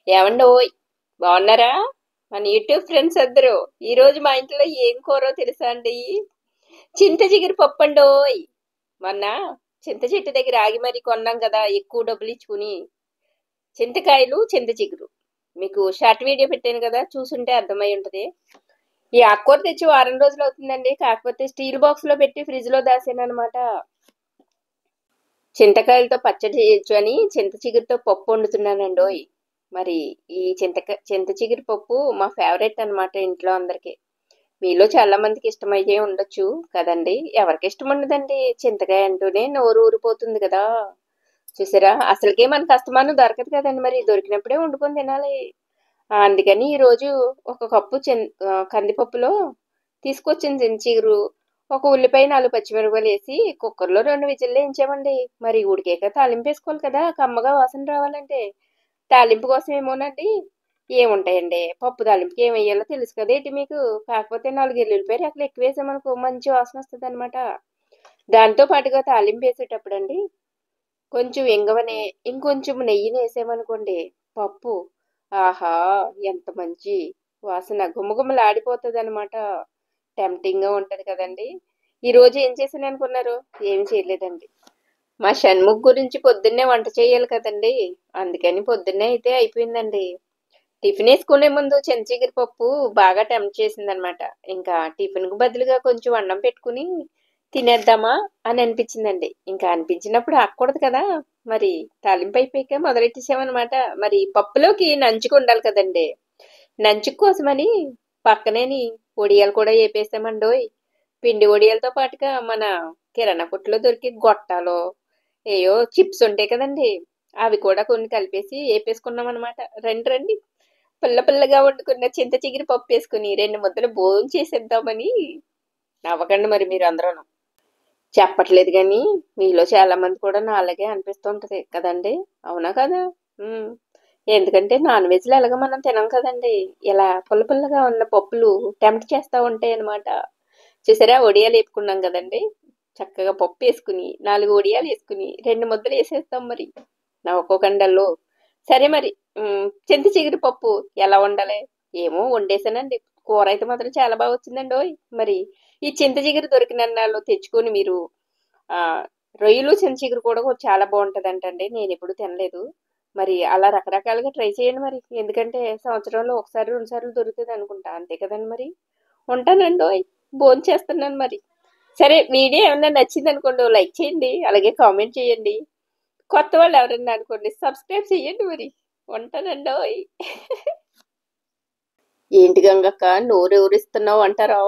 ఏవండోయ్ బాగున్నారా? మన YouTube friends అందరూ ఈ రోజు మా ఇంట్లో ఏం కూరో తెలుసా అండి? చింత చిగురు పప్పు అండోయ్. మొన్న చింత చెట్టు దగ్గర ఆగి మరి కొన్నాం కదా, ఎక్కువ డబ్బులు ఇచ్చుకుని. చింతకాయలు చింత చిగురు మీకు షార్ట్ వీడియో పెట్టాను కదా, చూసుంటే అర్థమై ఉంటది. ఈ ఆకుకూర తెచ్చి వారం రోజులు అవుతుందండి, కాకపోతే స్టీల్ బాక్స్ లో పెట్టి ఫ్రిడ్జ్ లో దాసాను అనమాట. చింతకాయలతో పచ్చడి చేయొచ్చు అని చింత చిగురుతో పప్పు వండుతున్నానండోయ్. మరి ఈ చింత చిగురు పప్పు మా ఫేవరెట్ అన్నమాట ఇంట్లో అందరికి. మీలో చాలా మందికి ఇష్టమయ్యే ఉండొచ్చు కదండి. ఎవరికి ఇష్టం ఉండదండి? చింతకాయ అంటూనే నోరు ఊరిపోతుంది కదా. చూసారా, అసలుకే మనకు అస్తమానం దొరకదు కదండి, మరి దొరికినప్పుడే వండుకొని తినాలి. అందుకని ఈ రోజు ఒక కప్పు కందిపప్పులో తీసుకొచ్చిన చింత చిగురు, ఒక ఉల్లిపాయ 4 పచ్చిమిరపకాయలు వేసి కుక్కర్లో 2 విజిల్లు వేయించామండి. మరి ఉడికాక తాలింపు వేసుకోవాలి కదా, కమ్మగా వాసన రావాలంటే. తాలింపు కోసం ఏమోనండి, ఏముంటాయండి, పప్పు తాలింపుకి ఏం వేయాలో తెలుసు కదా ఏంటి మీకు. కాకపోతే 4 ఎల్లుల్లిపాయలు అక్కడ ఎక్కువ వేసామనుకో మంచి వాసన వస్తుంది అనమాట. దాంతో పాటుగా తాలింపు వేసేటప్పుడు అండి, కొంచెం ఇంగవనే ఇంకొంచెం నెయ్యిని వేసామనుకోండి, పప్పు ఆహా ఎంత మంచి వాసన గుమగుమలాడిపోతుంది అనమాట. టెంప్టింగ్ గా ఉంటది కదండి. ఈ రోజు ఏం చేశాను అనుకున్నారు? ఏమి చేయలేదండి. మా షణ్ముఖ్ గురించి పొద్దున్నే వంట చేయాలి కదండి, అందుకని పొద్దున్నే అయితే అయిపోయిందండి. టిఫిన్ వేసుకునే ముందు చింతచిగురు పప్పు బాగా టెంప్ట్ చేసిందనమాట. ఇంకా టిఫిన్ కు బదులుగా కొంచెం అన్నం పెట్టుకుని తినేద్దామా అని అనిపించిందండి. ఇంకా అనిపించినప్పుడు ఆకూడదు కదా, మరి తాలింపు అయిపోయాక మొదలెట్టేసామన్నమాట. మరి పప్పులోకి నంచుకు ఉండాలి కదండి. నంచుకు కోసమని పక్కనేని వడియాలు కూడా వేపేసామండోయ్. పిండి వడియాలతో పాటుగా మన కిరాణా కొట్టులో దొరికే గొట్టాలో ఏయో చిప్స్ ఉంటాయి కదండి, అవి కూడా కొన్ని కలిపేసి వేపేసుకున్నాం అనమాట. రండి రండి, పుల్ల పుల్లగా వండుకున్న చింత చిగురు పప్పు వేసుకుని 2 ముద్దలు భోజనం చేసేద్దామని. నవ్వకండి మరి మీరు అందరూ. చెప్పట్లేదు కానీ మీలో చాలా మంది కూడా నా అలాగే అనిపిస్తుంటది కదండి. అవునా కదా? ఉమ్. ఎందుకంటే నాన్ వెజ్లు ఎలాగో మనం తినం కదండి. ఇలా పుల్ల పుల్లగా ఉన్న పప్పులు టెంప్ట్ చేస్తా ఉంటాయి అనమాట. చూసారా, వడియాలు వేపుకున్నాం కదండి. చక్కగా పప్పు వేసుకుని 4 వడియాలు వేసుకుని 2 ముద్దలు వేసేస్తాం మరి. నవ్వుకోకండల్లో. సరే మరి, చింత చిగురు పప్పు ఎలా వండాలి? ఏమో వండేసానండి. కూర అయితే మాత్రం చాలా బాగా వచ్చిందండి ఓయ్. మరి ఈ చింత చిగురు దొరికినన్నాళ్ళు తెచ్చుకొని మీరు ఆ రొయ్యలు చింత చిగురు కూడా చాలా బాగుంటదంటండి. నేను ఎప్పుడు తినలేదు. మరి అలా రకరకాలుగా ట్రై చేయండి మరి. ఎందుకంటే సంవత్సరంలో ఒకసారి 2 సార్లు దొరుకుతుంది అనుకుంటా, అంతే కదండి మరి. ఉంటానండి ఓయ్, భోంచేస్తున్నాను మరి. సరే, వీడియో ఏమన్నా నచ్చింది అనుకోండి లైక్ చేయండి, అలాగే కామెంట్ చేయండి. కొత్త వాళ్ళు ఎవరన్నా అనుకోండి సబ్స్క్రైబ్ చేయండి మరి. ఉంటానండి ఓయ్. ఏంటి గంగక్క నోరు ఊరిస్తున్నావు అంటారా?